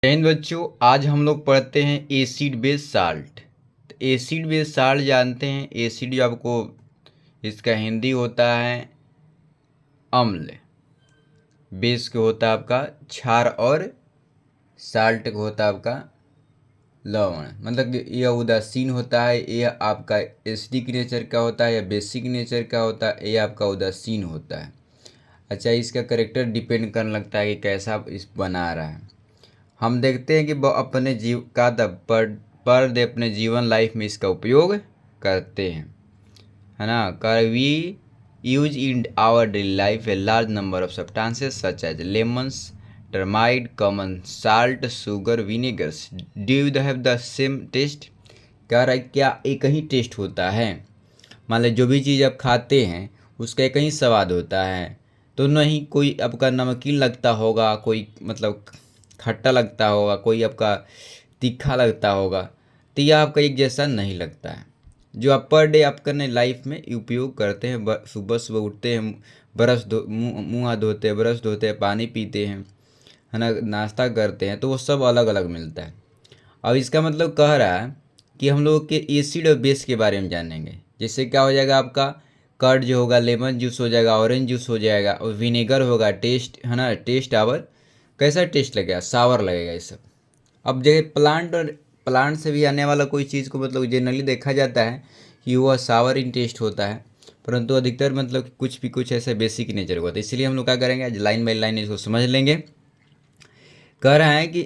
जय हिंद बच्चों, आज हम लोग पढ़ते हैं acid base salt. Acid base salt जानते हैं, एसिड जो आपको इसका हिंदी होता है अम्ल, बेस के होता है आपका क्षार और साल्ट का होता है आपका लवण। मतलब कि यह उदासीन होता है, यह आपका एसिडिक नेचर का होता है या बेसिक नेचर का होता है, यह आपका उदासीन होता है। अच्छा, इसका करेक्टर डिपेंड करने लगता है कि कैसा इस बना रहा है। हम देखते हैं कि वो अपने पर डे अपने जीवन लाइफ में इसका उपयोग करते हैं, है ना। कर we use in our daily life a large number of substances such as lemons, turmeric, common salt, sugar, vinegars. Do you have the same taste? कह रहा है क्या एक ही टेस्ट होता है? मान लो जो भी चीज़ आप खाते हैं उसका एक ही स्वाद होता है, तो नहीं कोई आपका नमकीन लगता होगा, कोई मतलब खट्टा लगता होगा, कोई आपका तीखा लगता होगा, तो यह आपका एक जैसा नहीं लगता है। जो आप पर डे आप करने लाइफ में उपयोग करते हैं, सुबह सुबह उठते हैं, ब्रश धो मुँह हाथ धोते हैं, ब्रश धोते हैं, पानी पीते हैं, है ना, नाश्ता करते हैं, तो वो सब अलग अलग मिलता है। अब इसका मतलब कह रहा है कि हम लोग के एसिड और बेस के बारे में जानेंगे। जैसे क्या हो जाएगा, आपका कर्ड जो होगा लेमन जूस हो जाएगा, ऑरेंज जूस हो जाएगा, और विनेगर होगा टेस्ट, है ना, टेस्ट आवर कैसा टेस्ट लगेगा, सावर लगेगा ये सब। अब जैसे प्लांट से भी आने वाला कोई चीज़ को मतलब जनरली देखा जाता है कि वह सावर इन टेस्ट होता है, परंतु अधिकतर मतलब कुछ ऐसा बेसिक नेचर होता है। इसलिए हम लोग क्या करेंगे, आज लाइन बाई लाइन इसको समझ लेंगे। कह रहा है कि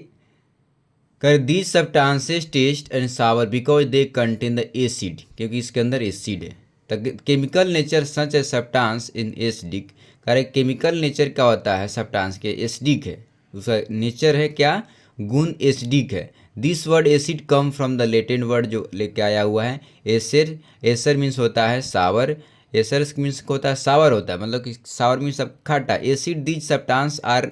कर these substances taste and sour because they contain the acid, क्योंकि इसके अंदर एसिड है। तो chemical nature such a substance in acidic. कह रहे केमिकल नेचर क्या होता है सब्सटेंस के, एसिडिक है, उसका नेचर है क्या, गुण एसिडिक है। This word acid come from the latent word जो लेके आया हुआ है एसर। एसर मीन्स होता है सावर, एसर मीन्स होता है सावर होता है, मतलब कि सावर मीन्स खट्टा। Acid these substance are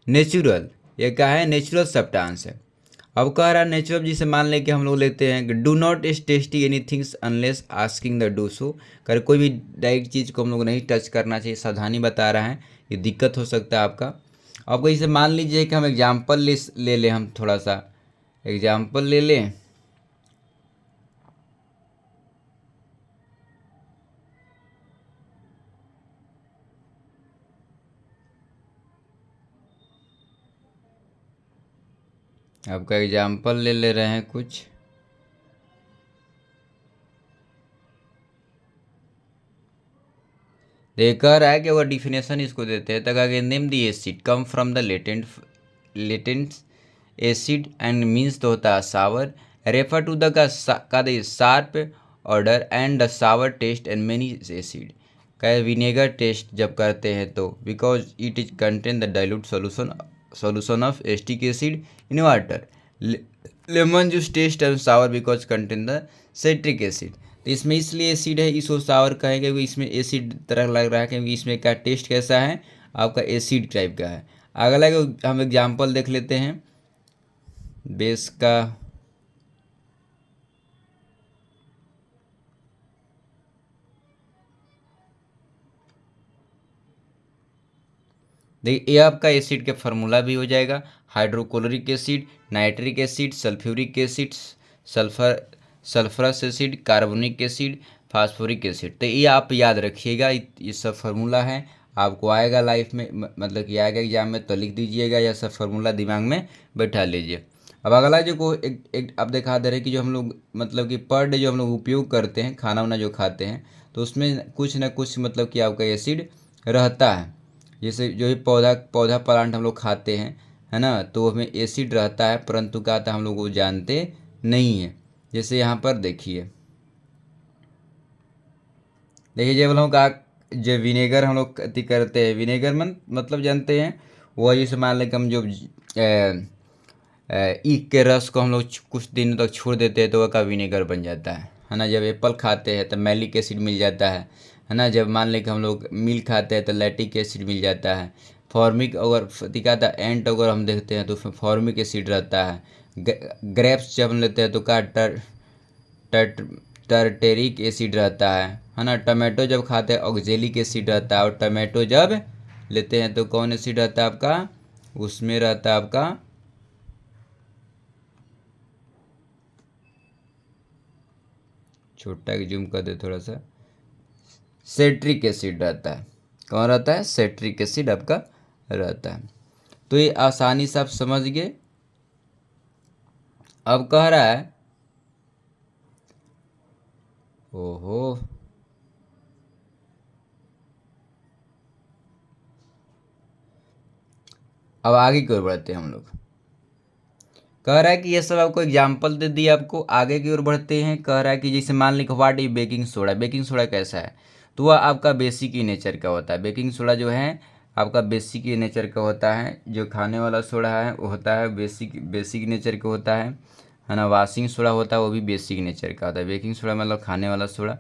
natural, ये क्या है, नेचुरल सब्सटेंस है। अब कह रहा है नेचुरल, जिसे मान लें कि हम लोग लेते हैं do not tasty any things unless asking the do so. कर कोई भी डायरेक्ट चीज़ को हम लोग नहीं टच करना चाहिए, सावधानी बता रहा है, ये दिक्कत हो सकता है आपका। आपको इसे मान लीजिए कि हम एग्जाम्पल ले लें, हम थोड़ा सा एग्जाम्पल ले लें। आपका एग्जाम्पल ले रहे हैं कुछ। ये कह रहा है कि वो डिफिनेशन इसको देते हैं, तो कहा name the acid come from the latent acid and means तो होता है सावर, रेफर टू द का sharp order and the sour taste and many acid. कहे विनेगर टेस्ट जब करते हैं तो because it is contain the dilute solution of acetic acid in water. Lemon juice taste and sour because contain the citric acid. तो इसमें इसलिए acid है, इसको सावर कहेंगे क्योंकि इसमें एसिड तरह लग रहा है, क्योंकि इसमें का टेस्ट कैसा है, आपका एसिड टाइप का है। अगला हम एग्जाम्पल देख लेते हैं बेस का। देखिए ये आपका एसिड का फार्मूला भी हो जाएगा, hydrochloric acid, nitric acid, sulphuric acid, sulphurous acid, carbonic acid, phosphoric acid. तो ये आप याद रखिएगा, ये सब फार्मूला है, आपको आएगा लाइफ में, मतलब कि आएगा एग्जाम में तो लिख दीजिएगा, यह सब फार्मूला दिमाग में बैठा लीजिए। अब अगला जो को एक आप दिखा दे रहे हैं कि जो हम लोग मतलब कि पर डे जो हम लोग उपयोग करते हैं, खाना वाना जो खाते हैं, तो उसमें कुछ ना कुछ मतलब कि आपका एसिड रहता है। जैसे जो भी पौधा प्लांट हम लोग खाते हैं, है ना, तो हमें एसिड रहता है, परंतु क्या था हम लोग वो जानते नहीं है। जैसे यहाँ पर देखिए जब हम लोग का जो विनेगर हम लोग अति करते हैं, विनेगर मतलब जानते हैं वो, जैसे मान लें कि हम जो ईख के रस को हम लोग कुछ दिन तक छोड़ देते हैं तो वह का विनेगर बन जाता है ना। जब एप्पल खाते हैं तो मैलिक एसिड मिल जाता है ना। जब मान लें कि हम लोग मिल्क खाते हैं तो लैक्टिक एसिड मिल जाता है। फॉर्मिक अगर दिखा था एंट अगर हम देखते हैं तो उसमें फॉर्मिक एसिड रहता है। ग्रेप्स जब हम लेते हैं तो क्या टर्टेरिक एसिड रहता है ना। टमाटो जब खाते हैं ऑक्जेलिक एसिड रहता है, और टमाटो जब लेते हैं तो कौन एसिड रहता है आपका, उसमें रहता है आपका छोटा जूम कर दे थोड़ा सा, सेट्रिक एसिड रहता है। कौन रहता है? सेट्रिक एसिड आपका रहता है। तो ये आसानी से आप समझ गए। अब कह रहा है, ओहो, अब आगे की ओर बढ़ते हैं हम लोग। कह रहा है कि ये सब आपको एग्जाम्पल दे दिया, आपको आगे की ओर बढ़ते हैं। कह रहा है कि जैसे मान ली what is baking soda. Baking soda कैसा है? तो वह आपका बेसिक ही नेचर का होता है। बेकिंग सोडा जो है आपका बेसिक ही नेचर का होता है। जो खाने वाला सोडा है वो होता है बेसिक नेचर का होता है ना। वॉशिंग सोडा होता है वो भी बेसिक नेचर का होता है। बेकिंग सोडा मतलब खाने वाला soda.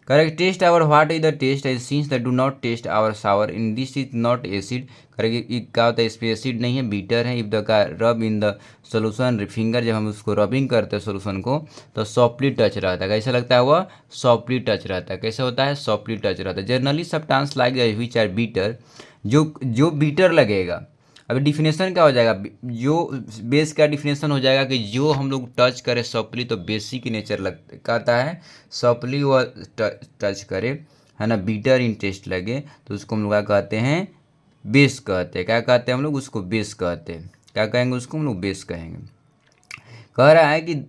Correct. Taste our what is the taste and since the do not taste our sour in this is not acid. Correct. क्या होता है? इसमें एसिड नहीं है, बीटर है। इफ द का रब इन द सोल्यूशन फिंगर, जब हम उसको रबिंग करते हैं सोल्यूशन को तो सॉफ्टली टच रहता है। कैसा लगता है? वह सॉफ्टली टच रहता है। कैसे होता है? सॉफ्टली टच रहता है। Generally substance like which are bitter, जो बीटर लगेगा। अभी डिफिनेशन क्या हो जाएगा? जो बेस का डिफिनेशन हो जाएगा कि जो हम लोग टच करें सॉफ्टली तो बेसिक नेचर लग कहता है। सॉफ्टली वो टच करे, है ना, बीटर इन टेस्ट लगे तो उसको हम लोग क्या कहते हैं? बेस कहते हैं। क्या कहते हैं हम लोग? उसको बेस कहते हैं। क्या कहेंगे? उसको हम लोग बेस कहेंगे। कह रहा है कि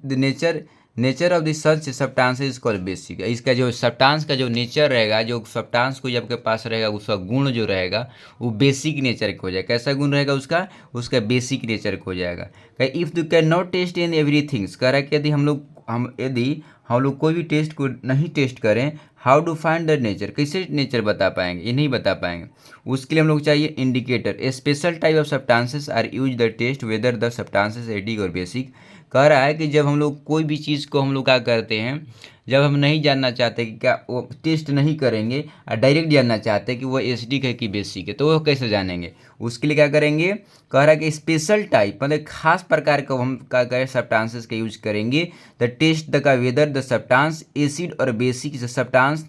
nature of this such substances called basic. इसका जो सब्सटेंस का जो नेचर रहेगा, जो सब्सटेंस को जब के पास रहेगा उसका गुण जो रहेगा वो बेसिक नेचर का हो जाएगा। कैसा गुण रहेगा उसका? उसका बेसिक नेचर का हो जाएगा। If you can not taste in everythings, कह रहा है कि यदि हम लोग कोई भी टेस्ट को नहीं टेस्ट करें, how to find the nature, कैसे नेचर बता पाएंगे? ये नहीं बता पाएंगे। उसके लिए हम लोग चाहिए indicator. A special type of substances are use the test whether the substances acidic और बेसिक। कह रहा है कि जब हम लोग कोई भी चीज़ को हम लोग क्या करते हैं, जब हम नहीं जानना चाहते कि क्या वो टेस्ट नहीं करेंगे और डायरेक्ट जानना चाहते हैं कि वो एसिडिक है कि बेसिक है, तो वो कैसे जानेंगे? उसके लिए क्या करेंगे? कह रहा है कि स्पेशल टाइप मतलब खास प्रकार का हम क्या करें सब्सटेंसेस का यूज करेंगे। द टेस्ट द का वेदर द सब्सटेंस एसिड और बेसिक सब्सटेंस,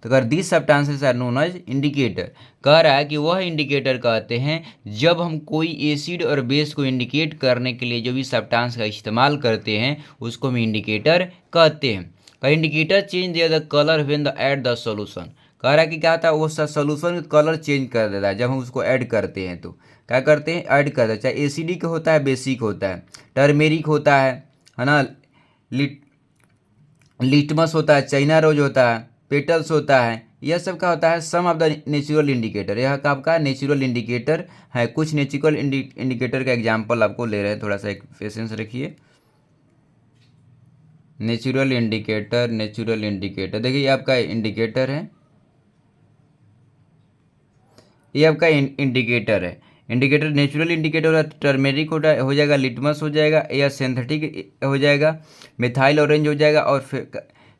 तो अगर this substances are known as indicator. कह रहा है कि वह इंडिकेटर कहते हैं जब हम कोई एसिड और बेस को इंडिकेट करने के लिए जो भी सब्सटेंस का इस्तेमाल करते हैं उसको हम इंडिकेटर कहते हैं। का indicator change their the colour when the add the solution. कह रहा है कि क्या होता है? वो सॉल्यूशन का कलर चेंज कर देता है जब हम उसको ऐड करते हैं। तो क्या करते हैं? ऐड करते हैं। चाहे एसिडिक होता है, बेसिक होता है, टर्मेरिक होता है ना, लिटमस होता है, चाइना रोज होता है, पेटल्स होता है। यह सब का होता है सम ऑफ द नेचुरल इंडिकेटर। यह आपका नेचुरल इंडिकेटर है। कुछ नेचुरल इंडिकेटर का एग्जांपल आपको ले रहे हैं, थोड़ा सा एक पेशेंस रखिए। नेचुरल इंडिकेटर देखिए ये आपका इंडिकेटर है, ये आपका इंडिकेटर है। इंडिकेटर नेचुरल इंडिकेटर होगा, टर्मेरिक हो जाएगा, लिटमस हो जाएगा, या सिंथेटिक हो जाएगा, मिथाइल ऑरेंज हो जाएगा, और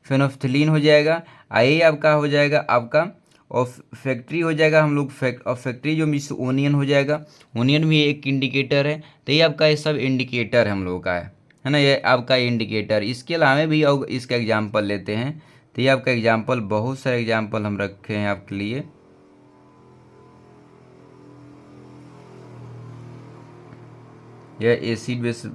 फेनोफ्थलीन हो जाएगा। ये आपका हो जाएगा आपका और फैक्ट्री हो जाएगा हम लोग और फैक्ट्री जो मिस ओनियन हो जाएगा। ओनियन भी एक इंडिकेटर है। तो ये आपका ये सब इंडिकेटर हम लोग का है ना, ये आपका इंडिकेटर। इसके अलावा भी और इसका एग्जाम्पल लेते हैं। तो ये आपका एग्जाम्पल, बहुत सारे एग्जाम्पल हम रखे हैं आपके लिए। यह एसिड बेस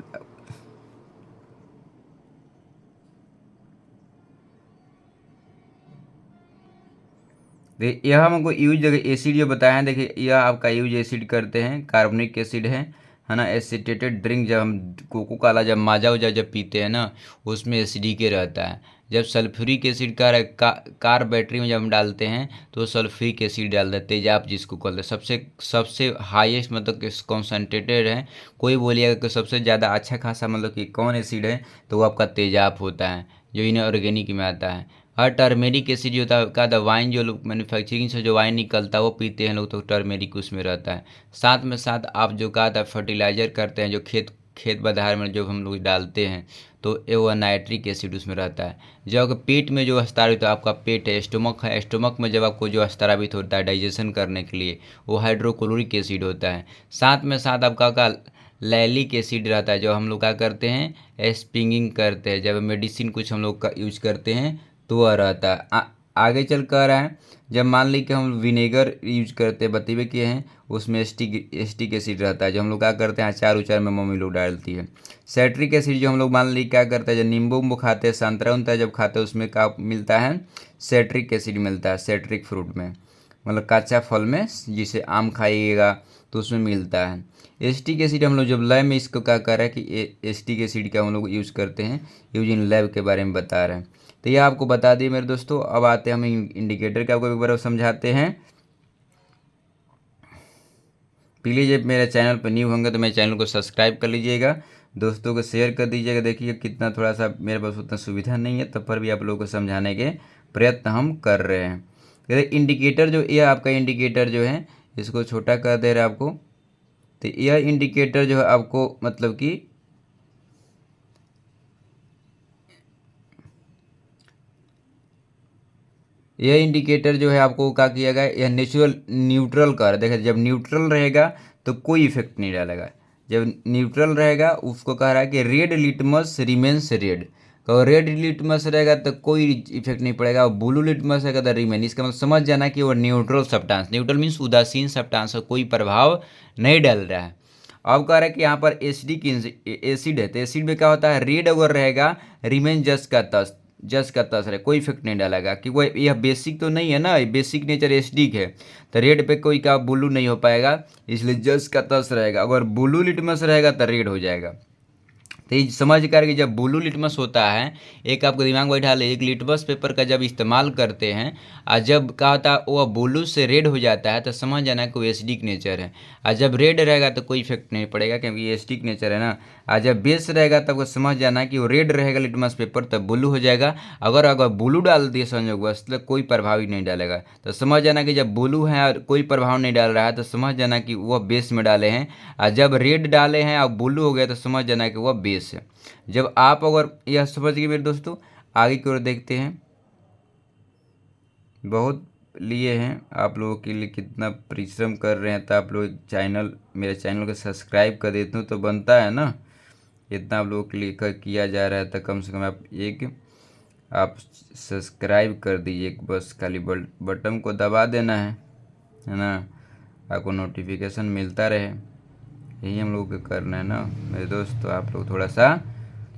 देखिए यह हमको यूज देखिए एसिड जो बताया है, देखिए यह आपका यूज एसिड करते हैं, कार्बनिक एसिड है ना। एसिटेटेड ड्रिंक जब हम कोको कोला जब माजा उजा जब पीते हैं ना उसमें एसिडिक रहता है। जब सल्फ्यूरिक एसिड कार बैटरी में जब हम डालते हैं तो सल्फ्यूरिक एसिड डाल देते हैं, तेजाब जिसको कहते हैं। सबसे सबसे हाईएस्ट मतलब कि कॉन्सेंट्रेटेड है। कोई बोलिएगा कि सबसे ज़्यादा अच्छा खासा मतलब कि कौन एसिड है, तो वो आपका तेजाब होता है जो इनऑर्गेनिक में आता है। और टर्मेरिक एसिड जो होता है का वाइन, जो लोग मैन्युफैक्चरिंग से जो वाइन निकलता है वो पीते हैं लोग, तो टर्मेरिक उसमें रहता है। साथ में साथ आप जो कहा था फर्टिलाइज़र करते हैं, जो खेत बधार में जो हम लोग डालते हैं, तो वो नाइट्रिक एसिड उसमें रहता है। जो आपके पेट में जो स्रावित, आपका पेट है, स्टोमक है, स्टोमक में जब आपको जो स्रावित होता है डाइजेशन करने के लिए, वो हाइड्रोक्लोरिक एसिड होता है। साथ में साथ आपका का लैलिक एसिड रहता है, जो हम लोग क्या करते हैं स्पिंगिंग करते हैं, जब मेडिसिन कुछ हम लोग का यूज करते हैं तो वह रहता है। आगे चल कह रहा है जब मान ली कि हम विनेगर यूज करते हैं, बतीबे किए हैं, उसमें एस्टिक एसिड रहता है, जो हम लोग क्या करते हैं अचार उचार में मम्मी लोग डालती है। साइट्रिक एसिड जो हम लोग मान ली क्या करते हैं, जब नींबू उम्बू खाते हैं, संतरा उनता जब खाते हैं, उसमें क्या मिलता है, साइट्रिक एसिड मिलता है, साइट्रिक फ्रूट में, मतलब कच्चा फल में, जिसे आम खाइएगा तो उसमें मिलता है। एस्टिक एसिड हम लोग जब लैब में इसको क्या कर रहे हैं कि एस्टिक एसिड का हम लोग यूज़ करते हैं, यूज इन लैब के बारे में बता रहे हैं। तो ये आपको बता दिए मेरे दोस्तों। अब आते हैं हम इंडिकेटर का आपको एक बार समझाते हैं। प्लीज़ जब मेरे चैनल पर न्यू होंगे तो मेरे चैनल को सब्सक्राइब कर लीजिएगा, दोस्तों को शेयर कर दीजिएगा। देखिए कितना थोड़ा सा मेरे पास उतना सुविधा नहीं है, तब पर भी आप लोगों को समझाने के प्रयत्न हम कर रहे हैं। इंडिकेटर जो यह आपका इंडिकेटर जो है, इसको छोटा कर दे रहा है आपको। तो यह इंडिकेटर जो है आपको मतलब कि यह इंडिकेटर जो है आपको क्या किया गया, यह न्यूट्रल कर, देखिए जब न्यूट्रल रहेगा तो कोई इफेक्ट नहीं डालेगा। जब न्यूट्रल रहेगा उसको कह रहा है कि रेड लिटमस रिमेन्स रेड, तो रेड लिटमस रहेगा तो कोई इफेक्ट नहीं पड़ेगा, और ब्लू लिटमस रहेगा तो रिमेन। इसका मतलब समझ जाना कि वो न्यूट्रल सब्सटेंस, न्यूट्रल मीन्स उदासीन सब्सटेंस, कोई प्रभाव नहीं डाल रहा है। अब कह रहा है कि यहाँ पर एसिडिक एसिड है, तो एसिड में क्या होता है, रेड अगर रहेगा रिमेन जस्ट का तस, जस का तस रहे, कोई इफेक्ट नहीं डालेगा कि वो यह बेसिक तो नहीं है ना, बेसिक नेचर एसिडिक है, तो रेड पे कोई का ब्लू नहीं हो पाएगा, इसलिए जस का तस रहेगा। अगर ब्लू लिटमस रहेगा तो रेड हो जाएगा। तो ये समझ कर कि जब ब्लू लिटमस होता है, एक आपको दिमाग में बैठा ले, एक लिटमस पेपर का जब इस्तेमाल करते हैं और जब क्या होता है वो ब्लू से रेड हो जाता है, तो समझ जाना कि वो एसिडिक नेचर है। और जब रेड रहेगा तो कोई इफेक्ट नहीं पड़ेगा क्योंकि ये एसिडिक नेचर है ना। और जब बेस रहेगा तब वो समझ जाना कि वो रेड रहेगा लिटमस पेपर, तब ब्लू हो जाएगा। अगर अगर ब्लू डाल दिए संयोगवश तो कोई प्रभाव ही नहीं डालेगा। तो समझ जाना कि जब ब्लू है और कोई प्रभाव नहीं डाल रहा है तो समझ जाना कि वह बेस में डाले हैं, और जब रेड डाले हैं और ब्लू हो गया तो समझ जाना कि वह बेस है। जब आप अगर यह समझ गए मेरे दोस्तों, आगे की ओर देखते हैं। बहुत लिए हैं आप लोगों के लिए, कितना परिश्रम कर रहे हैं, तो आप लोग चैनल, मेरे चैनल को सब्सक्राइब कर देते हो तो बनता है ना। इतना आप लोगों के लिए किया जा रहा है तो कम से कम आप सब्सक्राइब कर दीजिए, बस खाली बटन को दबा देना है ना, आपको नोटिफिकेशन मिलता रहे, यही हम लोगों को करना है ना मेरे दोस्त। तो आप लोग थोड़ा सा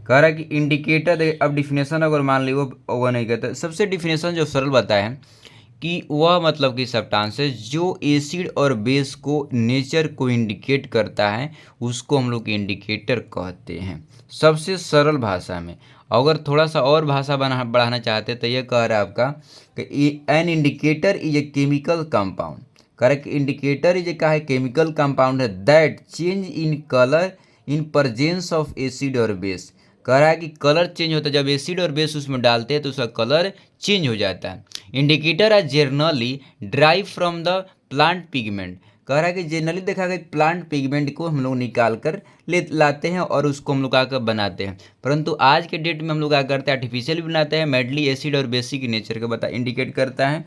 कह रहा है कि इंडिकेटर, अब डिफिनेशन अगर मान ली वो नहीं कहता, सबसे डिफिनेशन जो सरल बताया है कि वह मतलब कि सब्सटेंसेस जो एसिड और बेस को नेचर को इंडिकेट करता है, उसको हम लोग इंडिकेटर कहते हैं, सबसे सरल भाषा में। अगर थोड़ा सा और भाषा बढ़ाना चाहते हैं तो यह कह रहा है आपका कि an indicator is a chemical compound. Correct, indicator is a का है केमिकल कंपाउंड है that change in colour in presence of acid और बेस। कह रहा है कि कलर चेंज होता है जब एसिड और बेस उसमें डालते हैं तो उसका कलर चेंज हो जाता है। Indicator are generally drive from the plant pigment. कह रहा है कि जनरली देखा गया प्लांट पिगमेंट को हम लोग निकाल कर ले लाते हैं और उसको हम लोग आकर बनाते हैं, परंतु आज के डेट में हम लोग क्या करते हैं, आर्टिफिशियल भी बनाते हैं, मेडली एसिड और बेसिक नेचर को बता इंडिकेट करता है।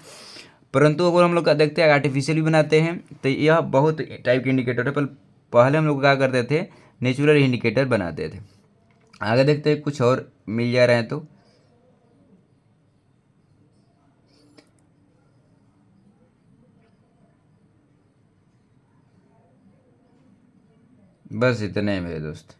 परंतु अगर हम लोग देखते हैं आर्टिफिशियल भी बनाते हैं, तो यह बहुत टाइप के इंडिकेटर है, पर पहले हम लोग क्या करते थे, नेचुरल इंडिकेटर बनाते थे। आगे देखते हैं कुछ और मिल जा रहे हैं तो बस इतने ही मेरे दोस्त,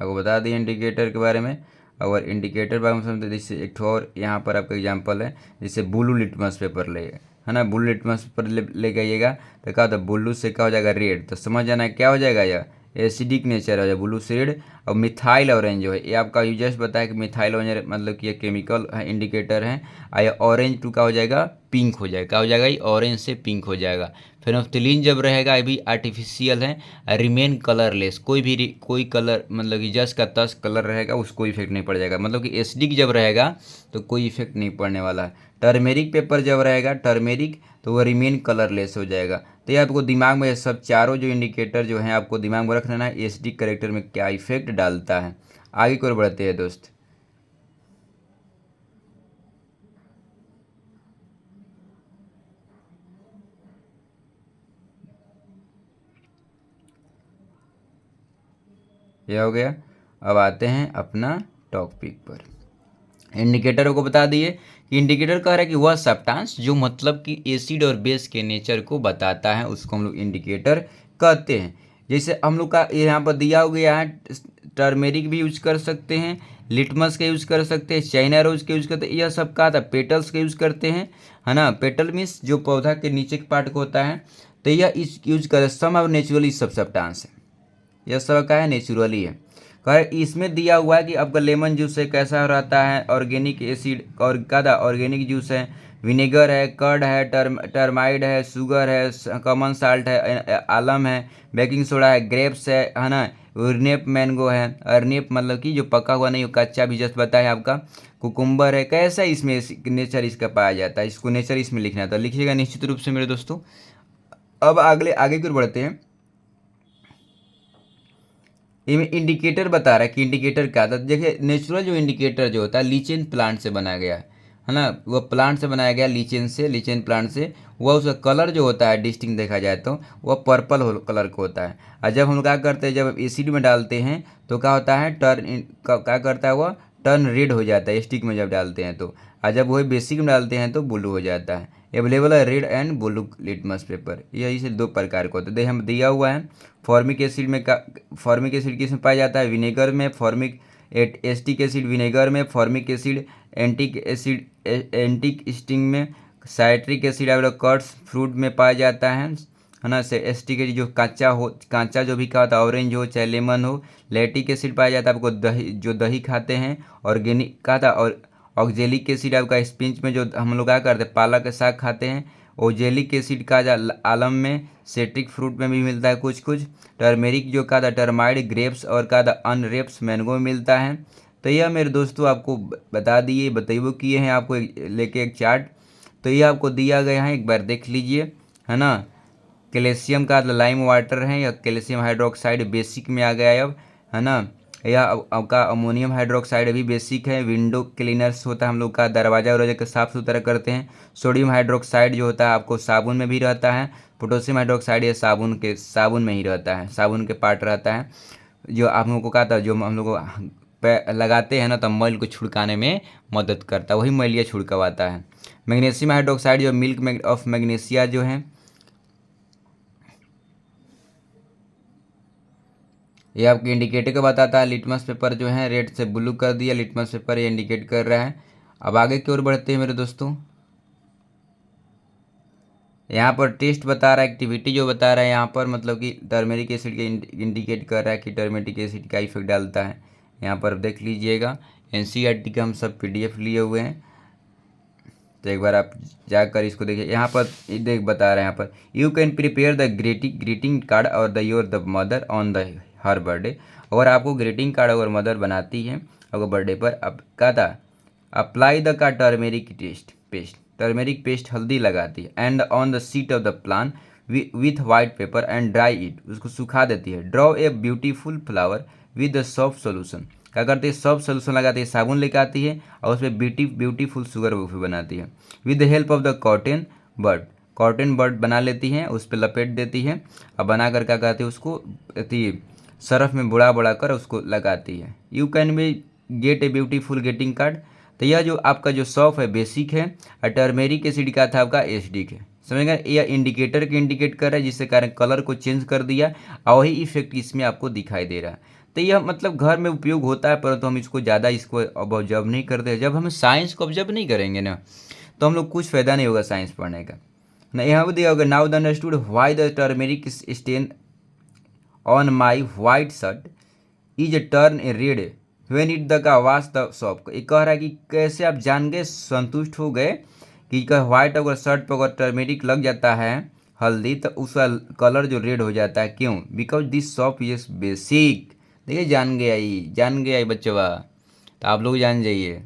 आपको बता दिए इंडिकेटर के बारे में। अगर इंडिकेटर बारे में समझते, जैसे एक ठो और यहाँ पर आपका एग्जांपल है, जैसे ब्लू लिटमस पेपर ले, है ना, ब्लू लिटमस पेपर लेके आइएगा तो क्या होता है, ब्लू से क्या हो जाएगा रेड, तो समझ जाना है क्या हो जाएगा, यह एसिडिक नेचर हो जाएगा, ब्लू से रेड। और मिथाइल ऑरेंज जो है, ये आपका यूजर्स बताया कि मिथाइल ऑरेंज मतलब कि ये केमिकल इंडिकेटर है। और ये ऑरेंज टू का हो जाएगा पिंक हो जाएगा, क्या हो जाएगा, ये ऑरेंज से पिंक हो जाएगा। फेनोफ्थिलीन जब रहेगा ये भी आर्टिफिशियल है, रिमेन कलरलेस, कोई कलर मतलब कि जस का तस कलर रहेगा, उसको इफेक्ट नहीं पड़ जाएगा, मतलब कि एसिडिक जब रहेगा तो कोई इफेक्ट नहीं पड़ने वाला है। टर्मेरिक पेपर जब रहेगा टर्मेरिक, तो वह रिमेन कलरलेस हो जाएगा। तो ये आपको दिमाग में सब चारों जो इंडिकेटर जो हैं आपको दिमाग में रख लेना है, एसिडिक करेक्टर में क्या इफेक्ट डालता है। आगे की ओर बढ़ते हैं दोस्त। यह हो गया। अब आते हैं अपना टॉपिक पर। इंडिकेटर को बता दिए कि इंडिकेटर कह रहा है कि वह सब्सटेंस जो मतलब कि एसिड और बेस के नेचर को बताता है उसको हम लोग इंडिकेटर कहते हैं। जैसे हम लोग का यहाँ पर दिया गया है, टर्मेरिक भी यूज कर सकते हैं, लिटमस का यूज कर सकते हैं, चाइना रोज का यूज करते हैं, यह सब का था पेटल्स का यूज करते हैं, है ना। पेटल मीन्स जो पौधा के नीचे के पार्ट को होता है, तो यह इस यूज कर सम ऑफ नेचुरली सब सब्सटेंस है, यह सब का है नेचुरली है। कह इसमें दिया हुआ है कि आपका लेमन जूस है कैसा रहता है, ऑर्गेनिक एसिड और क्या था ऑर्गेनिक जूस है, विनेगर है, कर्ड है, टर्माइड है, शुगर है, कॉमन साल्ट है, आलम है, बेकिंग सोडा है, ग्रेप्स है ना, अर्नेप मैंगो है, अर्नेप मतलब कि जो पका हुआ नहीं कच्चा भी जस्ट बताया आपका, कुकुम्बर है। कैसा इसमें नेचर इसका पाया जाता है, इसको नेचर इसमें लिखना था, लिखिएगा निश्चित रूप से मेरे दोस्तों। अब अगले आगे की ओर बढ़ते हैं। ये इंडिकेटर बता रहा है कि इंडिकेटर क्या था। देखिए नेचुरल जो इंडिकेटर जो होता है लीचेन प्लांट से बनाया गया है ना, वह प्लांट से बनाया गया लीचेन प्लांट से। वह उसका कलर जो होता है डिस्टिंक्ट देखा जाए तो वह पर्पल कलर का होता है। और जब हम क्या करते हैं, जब एसिड में डालते हैं तो क्या होता है क्या करता है वह टर्न रेड हो जाता है स्टिक में जब डालते हैं तो, और जब वही बेसिक में डालते हैं तो ब्लू हो जाता है। अवेलेबल है red and blue litmus paper, यही से दो प्रकार का होता है। हम दिया हुआ है फॉर्मिक एसिड में फॉर्मिक एसिड किस में पाया जाता है, विनेगर में, फॉर्मिक एस्टिक एसिड विनेगर में, फॉर्मिक एसिड एंटिक स्टिंग में, साइट्रिक एसिड कट्स फ्रूट में पाया जाता है ना। से एस्टिक एसिड जो कांचा जो भी का होता है, ऑरेंज हो चाहे लेमन हो। लैक्टिक एसिड पाया जाता है आपको दही, जो दही खाते हैं। ऑर्गेनिक का था और ऑक्जेलिक एसिड आपका स्पिंच में, जो हम लोग क्या करते हैं पालक के साग खाते हैं। ओजेलिक एसिड का आलम में, सेट्रिक फ्रूट में भी मिलता है कुछ कुछ। टर्मेरिक जो का था टर्माइड ग्रेप्स और का था अनरेप्स मैंगो में मिलता है। तो यह मेरे दोस्तों आपको बता दिए बताइए किए हैं आपको लेके एक चार्ट। तो ये आपको दिया गया है, एक बार देख लीजिए, है ना। कैल्शियम का लाइम वाटर है या कैल्शियम हाइड्रोक्साइड बेसिक में आ गया है अब, है ना। या आपका अमोनियम हाइड्रोक्साइड अभी बेसिक है। विंडो क्लीनर्स होता है हम लोग का, दरवाजा वरवाजा का साफ सुथरा करते हैं। सोडियम हाइड्रोक्साइड जो होता है आपको साबुन में भी रहता है। पोटेशियम हाइड्रोक्साइड ये साबुन में ही रहता है, साबुन के पार्ट रहता है। जो आप लोगों को कहा था जो हम लोग को लगाते हैं ना तो मैल को छुड़काने में मदद करता है, वही मैलिया छुड़कवाता है। मैग्नीशियम हाइड्रोक्साइड जो मिल्क ऑफ मैग्नीशिया जो है, ये आपके इंडिकेटर को बताता है। लिटमस पेपर जो है रेड से ब्लू कर दिया, लिटमस पेपर ये इंडिकेट कर रहा है। अब आगे की ओर बढ़ते हैं मेरे दोस्तों। यहाँ पर टेस्ट बता रहा है, एक्टिविटी जो बता रहा है यहाँ पर मतलब कि टर्मेरिक एसिड के इंडिकेट कर रहा है कि टर्मेरिक एसिड का इफेक्ट डालता है। यहाँ पर देख लीजिएगा एनसीईआरटी का हम सब पीडीएफ लिए हुए हैं, तो एक बार आप जाकर इसको देखिए। यहाँ पर देख बता रहे हैं यहाँ पर you can prepare the greeting card और the your the mother on the her birthday. अगर आपको ग्रीटिंग कार्ड अगर मदर बनाती है अगर बर्थडे पर, अब क्या था अप्लाई द का टर्मेरिक पेस्ट टर्मेरिक पेस्ट हल्दी लगाती है and on the seat of the plant with white paper and dry it, उसको सुखा देती है। Draw a beautiful flower with the soft solution, क्या करती है सॉफ्ट सोल्यूशन लगाती है, साबुन लेके आती है और उसमें ब्यूटीफुल शुगर वो बनाती है। With the help of the cotton bird बना लेती हैं, उस पर लपेट देती है और बना कर क्या कहती है उसको सरफ में बुड़ा बुड़ा कर उसको लगाती है। You can be gate a beautiful getting card. तो यह जो आपका जो सॉफ है बेसिक है और टर्मेरिक एसिड का था आपका एसिडिक है, समझ गए। यह इंडिकेटर के इंडिकेट कर रहा है जिससे कारण कलर को चेंज कर दिया और वही इफेक्ट इसमें आपको दिखाई दे रहा है। तो यह मतलब घर में उपयोग होता है परंतु हम इसको ज़्यादा इसको अब ऑब्जर्व नहीं करते। जब हम साइंस को ऑब्जर्व नहीं करेंगे ना तो हम लोग कुछ फ़ायदा नहीं होगा साइंस पढ़ने का ना। यहाँ पर दिया होगा now the understood why the turmeric stain on my white shirt is turn a red when it the का वाश द शॉप। ये कह रहा है कि कैसे आप जान गए, संतुष्ट हो गए कि व्हाइट अगर शर्ट पर अगर टर्मेरिक लग जाता है हल्दी तो उसका कलर जो रेड हो जाता है, क्यों? Because this shop is basic. देखिए जान गया ये बच्चवा, तो आप लोग जान जाइए,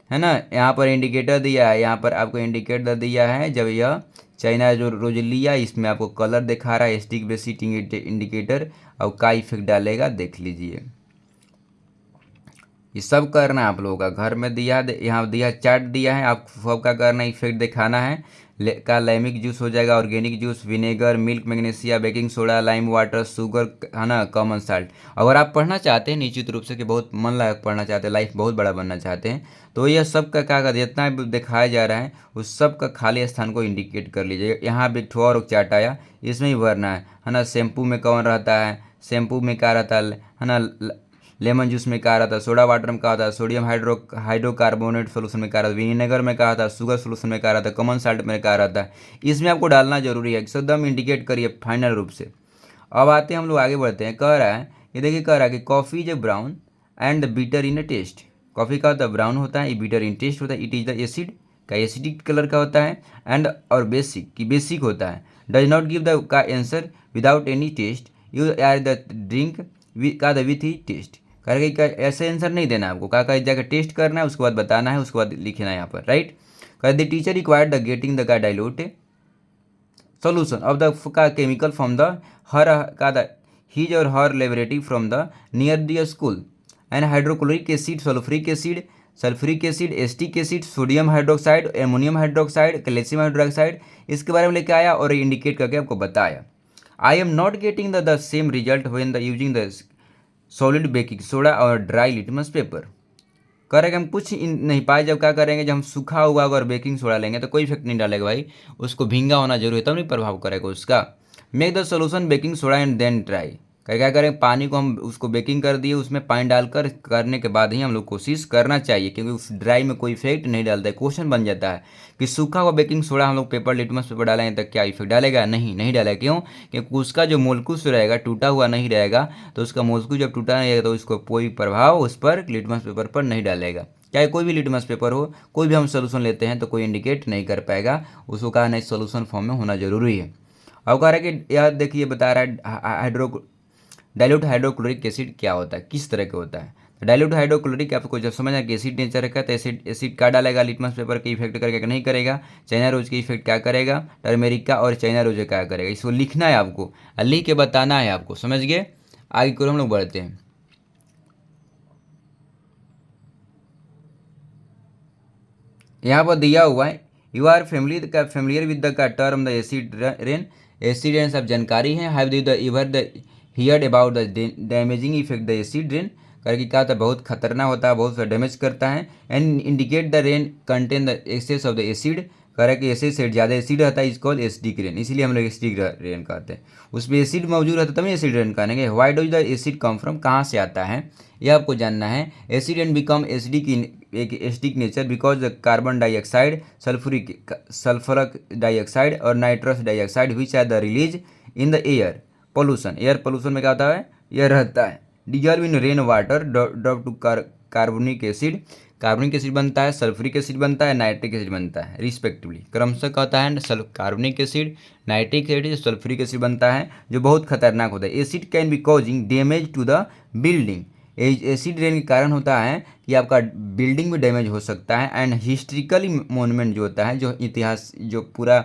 है ना। यहाँ पर इंडिकेटर दिया है, यहाँ पर आपको इंडिकेटर दिया है जब यह चाइना जो रोजलिया इसमें आपको कलर दिखा रहा है स्टिक बेसिक इंडिकेटर और का इफेक्ट डालेगा देख लीजिए। ये सब करना है आप लोगों का। घर में दिया यहाँ दिया चार्ट दिया है, आप सब का करना है, इफेक्ट दिखाना है। लेमिक जूस हो जाएगा, organic juice, vinegar, milk, magnesia, baking soda, lime water, sugar, है ना, कॉमन साल्ट। अगर आप पढ़ना चाहते हैं निश्चित रूप से कि बहुत मन लगा पढ़ना चाहते हैं, लाइफ बहुत बड़ा बनना चाहते हैं, तो यह सब का क्या कर जितना भी दिखाया जा रहा है उस सब का खाली स्थान को इंडिकेट कर लीजिए। यहाँ भी एक और चार्ट आया, इसमें ही भरना है ना। शैम्पू में कौन रहता है, शैम्पू में क्या रहता है ना। लेमन जूस में क्या रहता है, सोडा वाटर में क्या होता है, सोडियम हाइड्रोकार्बोनेट सोल्यूशन में क्या रहता है, विनेगर में क्या रहता है, शुगर सोल्यूशन में क्या रहता है, कॉमन साल्ट में क्या रहता है। इसमें आपको डालना जरूरी है, एकदम इंडिकेट करिए फाइनल रूप से। अब आते हैं हम लोग आगे बढ़ते हैं। कह रहा है, ये देखिए कह रहा है कि coffee is a brown and bitter in a taste. Coffee का होता है ब्राउन होता है, बिटर इन टेस्ट होता है, इट इज द एसिड का एसिडिक कलर का होता है, एंड और बेसिक की बेसिक होता है। डज नॉट गिव द का answer without any taste, you are the drink का द विथ ही टेस्ट। करेगा कि ऐसे आंसर नहीं देना आपको, का जगह टेस्ट करना है, उसके बाद बताना है, उसके बाद लिखना है यहाँ पर, राइट। कर the teacher required the getting the का dilute solution of the chemical from the her का the his or her laboratory from the near the school, and hydrochloric acid, sulfuric acid, acetic acid, sodium hydroxide, ammonium hydroxide, calcium hydroxide, इसके बारे में लेके आया और indicate करके आपको बताया। I am not getting the same result when the using the solid baking soda और ड्राई लिटमस पेपर। करेंगे हम कुछ नहीं पाए, जब क्या करेंगे, जब हम सूखा हुआ अगर बेकिंग सोडा लेंगे तो कोई इफेक्ट नहीं डालेगा भाई, उसको भींगा होना जरूरी है तब नहीं प्रभाव करेगा उसका। Make the solution baking soda and then try. क्या करें, पानी को हम उसको बेकिंग कर दिए, उसमें पानी डालकर करने के बाद ही हम लोग कोशिश करना चाहिए, क्योंकि उस ड्राई में कोई इफेक्ट नहीं डालता है। क्वेश्चन बन जाता है कि सूखा हुआ बेकिंग सोडा हम लोग पेपर लिटमस पेपर डालेंगे तो क्या इफेक्ट डालेगा, नहीं डालेगा। क्यों? क्योंकि उसका जो मोलकुस रहेगा टूटा हुआ नहीं रहेगा, तो उसका मोलकुस जब टूटा नहीं रहेगा तो उसको कोई प्रभाव उस पर लिटमस पेपर पर नहीं डालेगा। चाहे कोई भी लिटमस पेपर हो, कोई भी हम सोल्यूशन लेते हैं तो कोई इंडिकेट नहीं कर पाएगा, उसको कहा नहीं सोल्यूशन फॉर्म में होना जरूरी है। अब कह रहा है कि यार देखिए बता रहा है डाइल्यूट हाइड्रोक्लोरिक एसिड क्या होता है, किस तरह का होता है। तो डाइल्यूट हाइड्रोक्लोरिक आपको जब समझना कि एसिड नेचर का, तो एसिड क्या डालेगा लिटमस पेपर के इफेक्ट करेगा नहीं करेगा, चाइना रोज के इफेक्ट क्या करेगा, टर्मेरिक का और चाइना रोज क्या करेगा, इसको लिखना है आपको, लिख के बताना है आपको, समझ गए। आगे को हम लोग बढ़ते हैं। यहाँ पर दिया हुआ है, you are familiar with the का term the acid rain. Acid rain सब जानकारी है। Have the ever the heard about the damaging effect the acid rain, करके क्या होता है, बहुत खतरनाक होता है, बहुत सा डैमेज करता है। And indicate the rain contain the excess of the acid, करे कि एसिड से ज़्यादा एसिड रहता है, इज कॉल्ड एसिडिक रेन, इसीलिए हम लोग एसिडिक रेन कहते हैं। उसमें एसिड मौजूद रहता है तभी एसिड रेन कहेंगे। Why does the acid come from, कहाँ से आता है यह आपको जानना है। Acid and become acidic in एक acidic nature because the carbon dioxide, sulphur dioxide और nitrous dioxide which are the release in the air pollution. Air pollution में क्या होता है, यह रहता है। Dissolve in rain water drop to carbonic acid बनता है, सल्फ्यूरिक एसिड बनता है, नाइट्रिक एसिड बनता है रिस्पेक्टिवली। क्रमशः कहता है carbonic acid, nitric acid, sulphuric acid बनता है, जो बहुत खतरनाक होता है। Acid can be causing damage to the building. Acid rain के कारण होता है कि आपका बिल्डिंग में डैमेज हो सकता है। एंड हिस्ट्रिकली मोन्यूमेंट जो होता है, जो इतिहास जो पूरा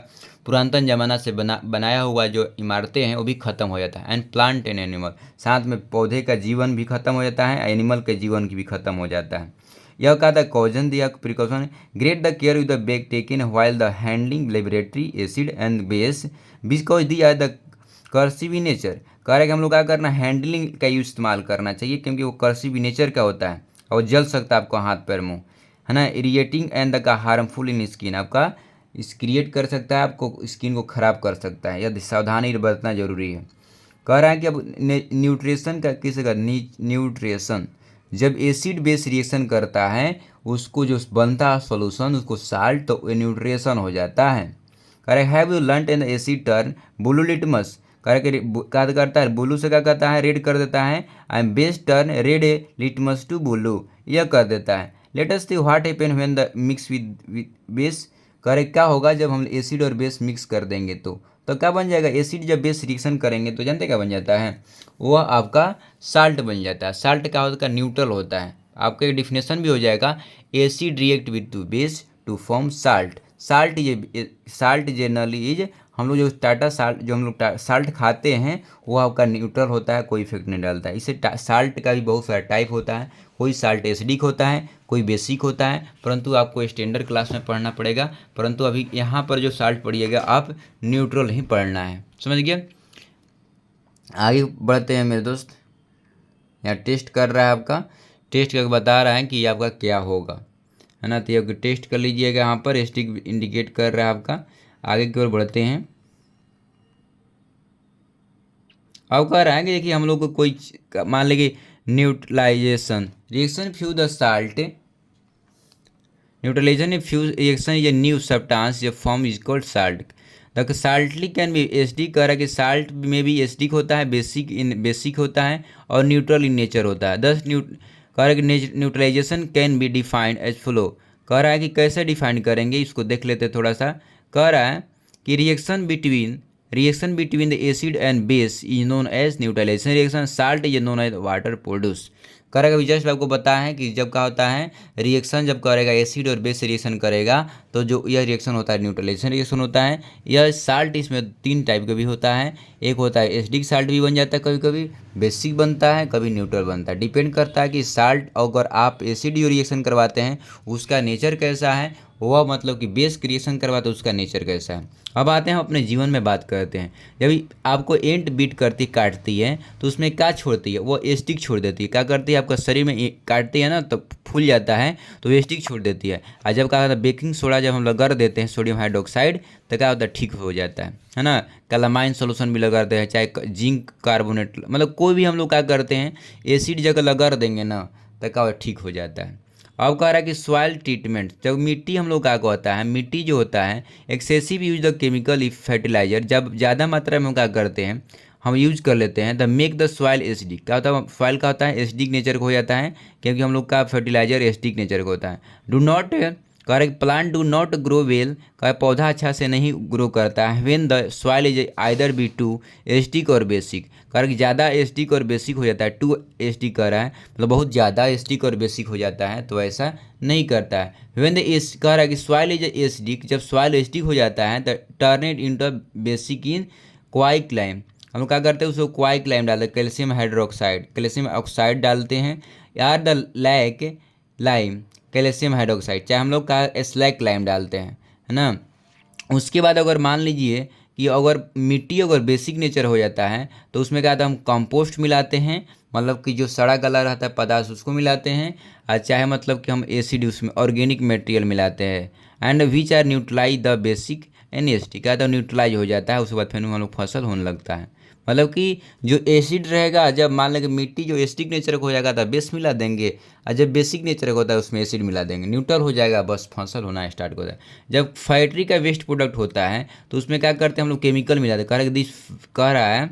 पुरातन जमाना से बनाया हुआ जो इमारतें हैं वो भी खत्म हो जाता है। एंड प्लांट एंड एनिमल, साथ में पौधे का जीवन भी खत्म हो जाता है, एनिमल के जीवन की भी खत्म हो जाता है। यह कहा था कॉजन दिया precaution, great the care with the bag taken while the handling laboratory acid and base because they are the corrosive nature. कह रहा है कि हम लोग क्या करना, हैंडलिंग का यूज इस्तेमाल करना चाहिए, क्योंकि वो कर्सिव नेचर का होता है और जल सकता है आपको हाथ पैर मुंह, है ना। इरिएटिंग एंड द का हार्मफुल इन स्किन, आपका क्रिएट कर सकता है, आपको स्किन को खराब कर सकता है, यदि सावधानी बरतना जरूरी है। कह रहा है कि अब न्यूट्रिशन का किस का न्यूट्रिशन, जब एसिड बेस रिएक्शन करता है उसको जो बनता है सॉल्यूशन उसको साल्ट, तो न्यूट्रिशन हो जाता है। कह रहे have you learn in asset turn blue litmus, कह क्या करता है, ब्लू से क्या करता है, रेड कर देता है। And base turn red litmus to blue, यह कर देता है। Let us see what happen when the mix with base. करे क्या होगा जब हम एसिड और बेस मिक्स कर देंगे तो क्या बन जाएगा, एसिड जब बेस रिएक्शन करेंगे तो जानते क्या बन जाता है, वह आपका साल्ट बन जाता है। साल्ट क्या होता है, न्यूट्रल होता है। आपका एक डिफिनेशन भी हो जाएगा, acid react with to base to form salt. Salt generally is हम लोग जो टाटा साल्ट जो हम लोग साल्ट खाते हैं वो आपका न्यूट्रल होता है, कोई इफेक्ट नहीं डालता है। इसे साल्ट का भी बहुत सारा टाइप होता है, कोई साल्ट एसिडिक होता है, कोई बेसिक होता है, परंतु आपको स्टैंडर्ड क्लास में पढ़ना पड़ेगा। परंतु अभी यहाँ पर जो साल्ट पढ़िएगा आप न्यूट्रल ही पढ़ना है, समझ गया। आगे बढ़ते हैं मेरे दोस्त। यहाँ टेस्ट कर रहा है, आपका टेस्ट करके बता रहा है कि ये आपका क्या होगा, है ना। तो ये टेस्ट कर लीजिएगा, यहाँ पर स्टिक इंडिकेट कर रहा है आपका। आगे की ओर बढ़ते हैं। अब कह रहा है कि देखिए हम लोग को कोई मान लीजिए neutralisation reaction few the salt, neutralisation few reaction is a new substance जो form is called salt. The salt can be acidic, कह रहा है कि साल्ट में भी एसिडिक होता है, बेसिक होता है और न्यूट्रल इन नेचर होता है। कह रहा है कि neutralisation can be defined as flow. कह रहा है कि कैसे डिफाइन करेंगे, इसको देख लेते थोड़ा सा। कह रहा है कि reaction between the acid and base is known as neutralisation reaction, salt is known as water produce. करेगा जस्ट आपको पता है कि जब क्या होता है रिएक्शन, जब करेगा एसिड और बेस रिएक्शन करेगा तो जो यह रिएक्शन होता है न्यूट्रलाइजेशन रिएक्शन होता है। यह साल्ट इसमें 3 टाइप का भी होता है, एक होता है एसिडिक साल्ट भी बन जाता है, कभी कभी बेसिक बनता है, कभी न्यूट्रल बनता है। डिपेंड करता है कि साल्ट अगर आप एसिड रिएक्शन करवाते हैं उसका नेचर कैसा है, वह मतलब कि बेस क्रिएशन करवाते हैं उसका नेचर कैसा है। अब आते हैं अपने जीवन में बात करते हैं। जब आपको एंट बीट करती काटती है तो उसमें क्या छोड़ती है, वो एस्टिक छोड़ देती है। क्या करती है, आपका शरीर में काटती है ना तो फूल जाता है तो एस्टिक छोड़ देती है। और जब क्या होता है बेकिंग सोडा जब हम लगा देते हैं सोडियम हाइड्रोक्साइड तो क्या होता है ठीक हो जाता है ना। कैलामाइन सोल्यूशन भी लगाते हैं, चाहे जिंक कार्बोनेट, मतलब कोई भी हम लोग क्या करते हैं एसिड जगह लगा देंगे ना तो क्या ठीक हो जाता है। अब कह रहा है कि सॉइल ट्रीटमेंट, जब मिट्टी हम लोग क्या होता है, मिट्टी जो होता है excessive use the chemical fertiliser, जब ज़्यादा मात्रा में हम क्या करते हैं हम यूज कर लेते हैं the make the soil acidic. क्या होता है सॉइल का होता है एसिडिक नेचर का हो जाता है, क्योंकि हम लोग का फर्टिलाइजर एसिडिक नेचर का होता है। डू नॉट कह रहे plant do not grow well, का पौधा अच्छा से नहीं ग्रो करता है when the soil is either be too acidic और बेसिक। कह रहा कि ज़्यादा एसिडिक और बेसिक हो जाता है, टू एसिडिक कह रहा है मतलब बहुत ज़्यादा एसिडिक और बेसिक हो जाता है तो ऐसा नहीं करता है। व्हेन द कह रहा है कि सॉइल इज एसिडिक, जब सॉइल एसिडिक हो जाता है तो turn it into basic in quicklime. हम लोग क्या करते हैं उसको क्वाइक्लाइम डालते हैं, कैल्शियम हाइड्रोक्साइड, कैल्शियम ऑक्साइड डालते हैं, यार the lack lime calcium hydroxide, चाहे हम लोग का स्लैक लाइम डालते हैं, है ना। उसके बाद अगर मान लीजिए कि अगर मिट्टी अगर बेसिक नेचर हो जाता है तो उसमें क्या आता है हम कंपोस्ट मिलाते हैं, मतलब कि जो सड़ा गला रहता है पदार्थ उसको मिलाते हैं, और चाहे मतलब कि हम एसिड उसमें ऑर्गेनिक मटेरियल मिलाते हैं। And which are neutralise the basic N S T, क्या तो न्यूट्रलाइज हो जाता है, उसके बाद फिर हम लोग फसल होने लगता है। मतलब कि जो एसिड रहेगा, जब मान लें कि मिट्टी जो एसिडिक नेचर का हो जाएगा तो बेस मिला देंगे, और जब बेसिक नेचर का होता है उसमें एसिड मिला देंगे, न्यूट्रल हो जाएगा, बस फसल होना स्टार्ट होता है। जब फैक्ट्री का वेस्ट प्रोडक्ट होता है तो उसमें क्या करते हैं हम लोग केमिकल मिलाते हैं। कह रहा है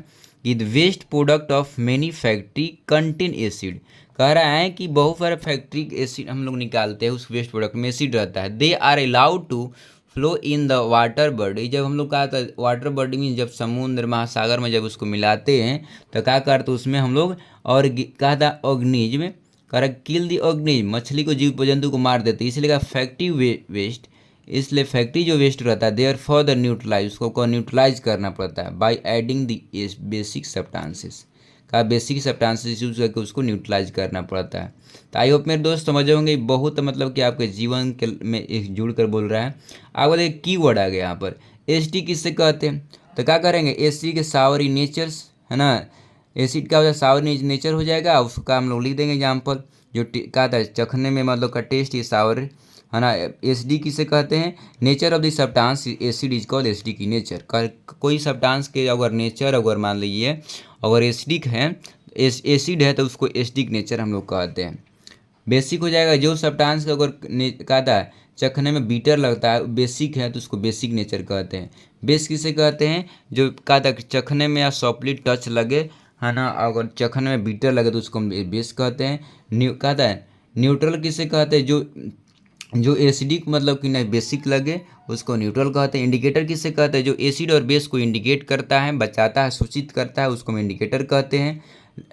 कि the waste product of many factory contain acid, कह रहा है कि बहुत सारे फैक्ट्री एसिड हम लोग निकालते हैं, उस वेस्ट प्रोडक्ट में एसिड रहता है। They are allowed to flow in the water body, जब हम लोग कहा था वाटर बॉडी में जब समुद्र महासागर में जब उसको मिलाते हैं तो क्या करते उसमें हम लोग और कहा था ऑर्गेनिज्म, कह किल दी ऑर्गेनिज्म, मछली को जीव जंतु को मार देते, इसलिए कहा फैक्ट्री वेस्ट, इसलिए फैक्ट्री जो वेस्ट रहता है देयर फॉर द न्यूट्रलाइज, उसको न्यूट्रलाइज करना पड़ता है by adding the basic substances, का बेसिक सब्सटेंसेस यूज करके उसको न्यूट्रलाइज करना पड़ता है। तो आई होप मेरे दोस्त समझ होंगे, बहुत मतलब कि आपके जीवन के में एक जुड़ कर बोल रहा है। आपको देखिए की वर्ड आ गया यहाँ पर, एसिड किससे कहते हैं, तो क्या करेंगे एसिड के सावरी नेचर्स, है ना, एसिड का सावरी नेचर हो जाएगा, उसका हम लोग लिख देंगे एग्जाम्पल, जो क्या था चखने में मतलब का टेस्ट ये सावर, है ना। एसिड किसे कहते हैं, nature of the substance acid is called acidic की नेचर, कोई सब्सटेंस के अगर नेचर अगर मान लीजिए अगर एसिडिक है, एसिड है तो उसको एसिडिक नेचर हम लोग कहते हैं। बेसिक हो जाएगा जो सब्सटेंस का अगर कहता है चखने में बीटर लगता है बेसिक है तो उसको बेसिक नेचर कहते हैं। बेस किसे कहते हैं, जो कहता है चखने में या सॉफ्टली टच लगे, है ना, अगर चखने में बीटर लगे तो उसको हम बेस कहते हैं। कहता है न्यूट्रल किसे कहते हैं, जो एसिडिक मतलब कि नहीं बेसिक लगे उसको न्यूट्रल कहते हैं। इंडिकेटर किसे कहते हैं, जो एसिड और बेस को इंडिकेट करता है, बचाता है, सूचित करता है, उसको हम इंडिकेटर कहते हैं।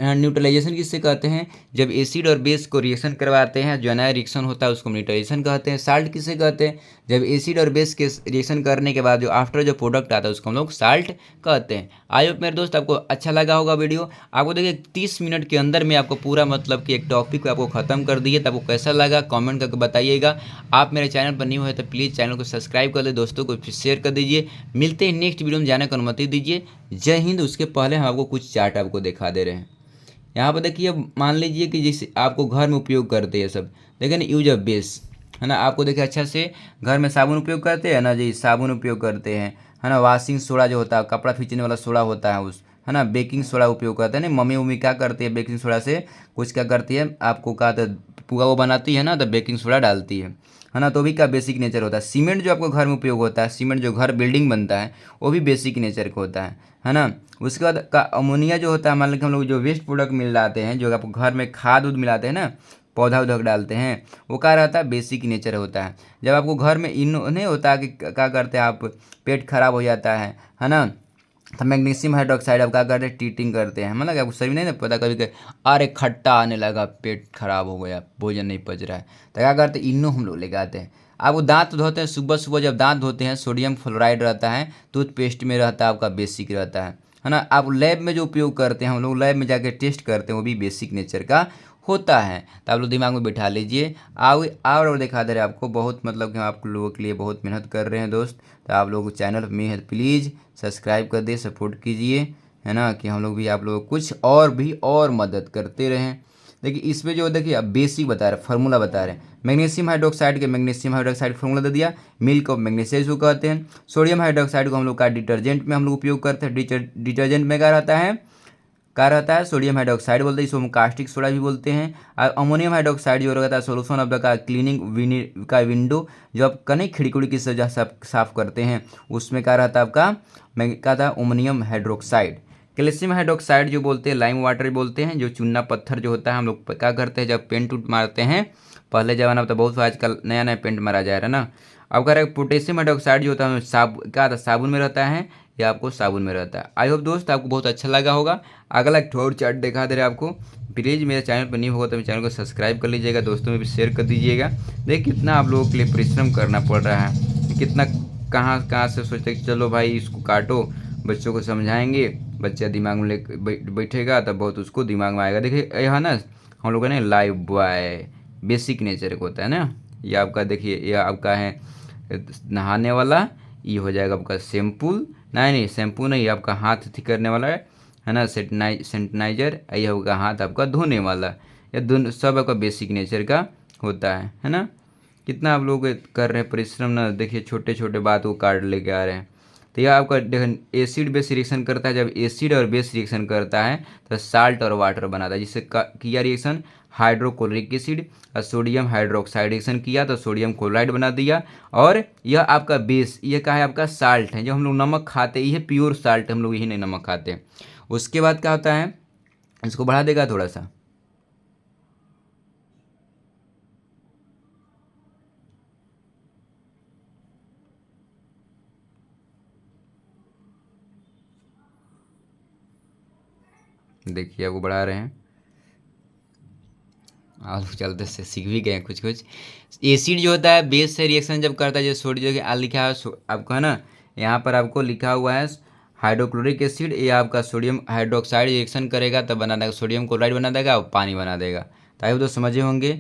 न्यूट्रलाइजेशन किससे कहते हैं? जब एसिड और बेस को रिएक्शन करवाते हैं, जो नया रिएक्शन होता है उसको न्यूट्रलाइजेशन कहते हैं। साल्ट किससे कहते हैं? जब एसिड और बेस के रिएक्शन करने के बाद जो आफ्टर जो प्रोडक्ट आता है उसको हम लोग साल्ट कहते हैं। आई होप मेरे दोस्त आपको अच्छा लगा होगा वीडियो। आपको देखिए 30 मिनट के अंदर में आपको पूरा मतलब कि एक टॉपिक आपको ख़त्म कर दिए। तो आपको कैसा लगा कमेंट करके बताइएगा। आप मेरे चैनल पर न्यू है तो प्लीज़ चैनल को सब्सक्राइब कर दे, दोस्तों को शेयर कर दीजिए। मिलते हैं नेक्स्ट वीडियो में, जाने की अनुमति दीजिए। जय हिंद। उसके पहले हम आपको कुछ चार्ट आपको दिखा दे रहे हैं। यहाँ पर देखिए, मान लीजिए कि जैसे आपको घर में उपयोग करते हैं सब, देखिए ना, यूज ऑफ बेस है ना। आपको देखिए अच्छा से घर में साबुन उपयोग करते हैं ना जी, साबुन उपयोग करते हैं है ना। वॉशिंग सोडा जो होता है, कपड़ा खींचने वाला सोडा होता है उस, है ना। बेकिंग सोडा उपयोग करते हैं ना। मम्मी उम्मी क्या करती है, बेकिंग सोडा से कुछ क्या करती है, आपको कहा था पुआ वो बनाती है ना, तो बेकिंग सोडा डालती है ना। तो भी का बेसिक नेचर होता है। सीमेंट जो आपको घर में उपयोग होता है, सीमेंट जो घर बिल्डिंग बनता है, वो भी बेसिक नेचर का होता है ना। उसके बाद का अमोनिया जो होता है, मान लो कि हम लोग जो वेस्ट प्रोडक्ट मिल जाते हैं, जो आपको घर में खाद उद मिलाते हैं ना, पौधा उधक डालते हैं, वो क्या रहता है, बेसिक नेचर होता है। जब आपको घर में इन नहीं होता है कि क्या करते हैं आप, पेट खराब हो जाता है ना, तो मैग्नीशियम हाइड्रोक्साइड आप क्या करते हैं, ट्रीटिंग करते हैं। मतलब आपको शरीर नहीं ना पता, कभी कभी अरे खट्टा आने लगा, पेट खराब हो गया, भोजन नहीं पच रहा है, तो क्या करते हैं, इनो हम लोग लेके आते हैं। आपको दांत धोते हैं, सुबह सुबह जब दांत धोते हैं, सोडियम फ्लोराइड रहता है, टूथपेस्ट में रहता है, आपका बेसिक रहता है ना। आप लैब में जो उपयोग करते हैं, हम लोग लैब में जाके टेस्ट करते हैं, वो भी बेसिक नेचर का होता है। तो आप लोग दिमाग में बैठा लीजिए। और दिखा दे रहे हैं आपको, बहुत मतलब कि हम आप लोगों के लिए बहुत मेहनत कर रहे हैं दोस्त। तो आप लोग चैनल में है प्लीज़ सब्सक्राइब कर दे, सपोर्ट कीजिए, है ना, कि हम लोग भी आप लोगों को कुछ और भी और मदद करते रहें। देखिए इसमें जो देखिए अब बेसिक बता रहे हैं, फार्मूला बता रहे हैं। मैग्नीशियम हाइड्रोक्साइड के मैग्नीशियम हाइड्रोक्साइड फार्मूला दे दिया, मिल्क ऑफ मैग्नीशियम को कहते हैं। सोडियम हाइड्रोक्साइड को हम लोग का डिटर्जेंट में हम लोग उपयोग करते हैं। डिटर्जेंट में क्या रहता है, सोडियम हाइड्रोक्साइड बोलते हैं, इसको हम कास्टिक सोडा भी बोलते हैं। और अमोनियम हाइड्रोक्साइड जो रहता है सोल्यूशन ऑफ द का क्लीनिंग का विंडो, जो आप कहीं खिड़की की सजा साफ करते हैं, उसमें क्या रहता है आपका, मैं क्या था, अमोनियम हाइड्रोक्साइड। कैल्शियम हाइड्रोक्साइड जो बोलते हैं, लाइम वाटर बोलते हैं, जो चूना पत्थर जो होता है, हम लोग क्या करते हैं जब पेंट उट मारते हैं, पहले जमाना में तो बहुत आजकल नया नया पेंट मारा जा रहा है ना। अब कह रहे हैं पोटेशियम हाइड्रोक्साइड जो होता है क्या था, साबुन में रहता है, या आपको साबुन में रहता है। आई होप दोस्त आपको बहुत अच्छा लगा होगा। अगला एक और चार्ट दिखा दे रहे आपको। प्लीज़ मेरे चैनल पर नहीं होगा तो मेरे चैनल को सब्सक्राइब कर लीजिएगा, दोस्तों में भी शेयर कर दीजिएगा। देखिए कितना आप लोगों के लिए परिश्रम करना पड़ रहा है, कितना कहाँ कहाँ से सोचते कि चलो भाई इसको काटो, बच्चों को समझाएंगे, बच्चा दिमाग में ले बैठेगा तब बहुत उसको दिमाग में आएगा। देखिए यह ना हम लोग का ना लाइव बॉय बेसिक नेचर का होता है ना। ये आपका देखिए, ये आपका है नहाने वाला, ये हो जाएगा आपका शैम्पू, नहीं शैम्पू नहीं, आपका हाथ ठीक करने वाला है ना, सेंटनाइजर, ये होगा हाथ आपका धोने वाला। ये दोनों सब आपका बेसिक नेचर का होता है ना। कितना आप लोग कर रहे हैं परिश्रम ना, देखिए छोटे छोटे बात को काट लेके आ रहे हैं। तो यह आपका देखिए एसिड बेस रिएक्शन करता है। जब एसिड और बेस रिएक्शन करता है तो साल्ट और वाटर बनाता है, जिससे किया रिएक्शन हाइड्रोक्लोरिक एसिड और सोडियम हाइड्रोक्साइड रिएक्शन किया तो सोडियम क्लोराइड बना दिया। और यह आपका बेस, यह क्या है, आपका साल्ट है, जो हम लोग नमक खाते हैं, यह प्योर साल्ट, हम लोग यही नहीं नमक खाते। उसके बाद क्या होता है, इसको बढ़ा देगा थोड़ा सा, देखिए आपको बढ़ा रहे हैं, आलू चलते से सीख भी गए कुछ कुछ। एसिड जो होता है बेस से रिएक्शन जब करता है, जैसे सोडियम जगह लिखा है आपको है ना, यहाँ पर आपको लिखा हुआ है हाइड्रोक्लोरिक एसिड, ये आपका सोडियम हाइड्रोक्साइड रिएक्शन करेगा तब बना देगा, सोडियम क्लोराइड बना देगा और पानी बना देगा। तो आई तो समझे होंगे।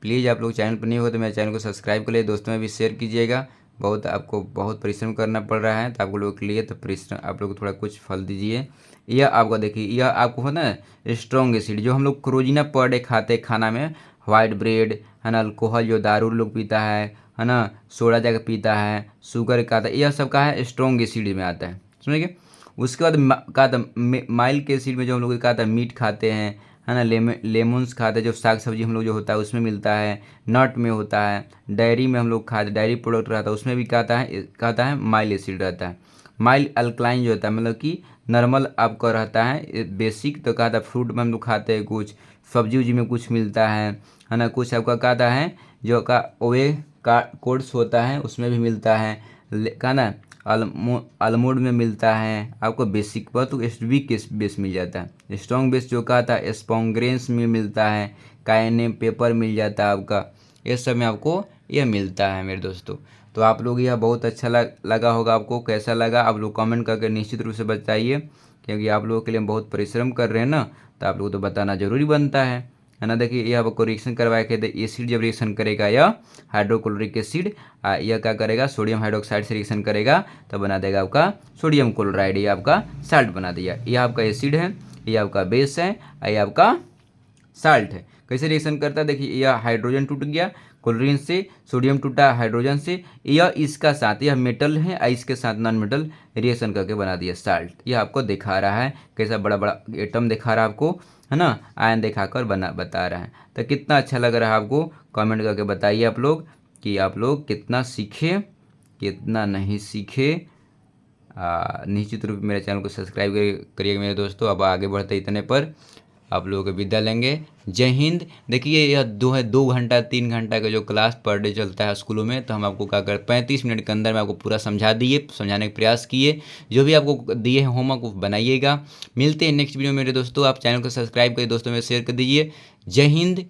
प्लीज़ आप लोग चैनल पर नहीं हो तो मेरे चैनल को सब्सक्राइब कर लिए, दोस्तों में भी शेयर कीजिएगा। बहुत आपको बहुत परिश्रम करना पड़ रहा है, तो आप लोगों के लिए तो परिश्रम आप लोग थोड़ा कुछ फल दीजिए। यह आपका देखिए, यह आपको होता है स्ट्रॉन्ग एसिड, जो हम लोग क्रोजिना पर डे खाते हैं खाना में, वाइट ब्रेड है ना, अल्कोहल जो दारू लोग पीता है ना, सोडा जाकर पीता है, शुगर का आता है, यह सब का है स्ट्रॉन्ग एसिड में आता है, समझिए। उसके बाद कहा था माइल्ड एसिड में, जो हम लोग कहा था मीट खाते हैं है ना, लेमन्स खाते हैं, जो साग सब्जी हम लोग जो होता है उसमें मिलता है, नट में होता है, डायरी में हम लोग खाते, डायरी प्रोडक्ट रहता है उसमें भी कहता है माइल्ड एसिड रहता है। माइल्ड अल्कलाइन जो होता है मतलब कि नॉर्मल आपका रहता है बेसिक, तो कहता है फ्रूट में हम लोग खाते हैं, कुछ सब्जी उब्जी में कुछ मिलता है ना, कुछ आपका कहता है जो का ओए का कोड्स होता है उसमें भी मिलता है, कहा ना ऑलमोड में मिलता है आपको बेसिक पर, तो वीक बेस मिल जाता है। स्ट्रॉन्ग बेस जो कहा था स्पॉन्ग्रेंस में मिलता है, कायने पेपर मिल जाता है आपका, ये सब में आपको यह मिलता है मेरे दोस्तों। तो आप लोग यह बहुत अच्छा लगा होगा, आपको कैसा लगा आप लोग कमेंट करके निश्चित रूप से बताइए, क्योंकि आप लोगों के लिए हम बहुत परिश्रम कर रहे हैं ना, तो आप लोगों को तो बताना जरूरी बनता है ना। देखिए यह आपको रिएक्शन करवाया कि एसिड जब रिएक्शन करेगा यह हाइड्रोक्लोरिक एसिड, यह क्या करेगा सोडियम हाइड्रोक्साइड से रिएक्शन करेगा तो बना देगा आपका सोडियम क्लोराइड, ये आपका साल्ट बना दिया। ये आपका एसिड है, ये आपका बेस है, ये आपका साल्ट है। कैसे रिएक्शन करता है देखिए, यह हाइड्रोजन टूट गया क्लोरीन से, सोडियम टूटा हाइड्रोजन से, यह इसका साथ, यह मेटल है इसके साथ नॉन मेटल रिएक्शन करके बना दिया साल्ट। यह आपको दिखा रहा है कैसा बड़ा बड़ा एटम दिखा रहा है आपको, है ना, आयन दिखाकर बता रहा है। तो कितना अच्छा लग रहा है आपको कमेंट करके बताइए आप लोग कि आप लोग कितना सीखे कितना नहीं सीखे। निश्चित रूप से मेरे चैनल को सब्सक्राइब करिएगा मेरे दोस्तों। अब आगे बढ़ते इतने पर आप लोगों को विदा लेंगे। जय हिंद। देखिए यह 2 घंटा 3 घंटा का जो क्लास पर डे चलता है स्कूलों में, तो हम आपको क्या कर 35 मिनट के अंदर में आपको पूरा समझाने का प्रयास किए। जो भी आपको दिए हैं होमवर्क वो बनाइएगा। मिलते हैं नेक्स्ट वीडियो में मेरे दोस्तों। आप चैनल को सब्सक्राइब करिए, दोस्तों में शेयर कर दीजिए। जय हिंद।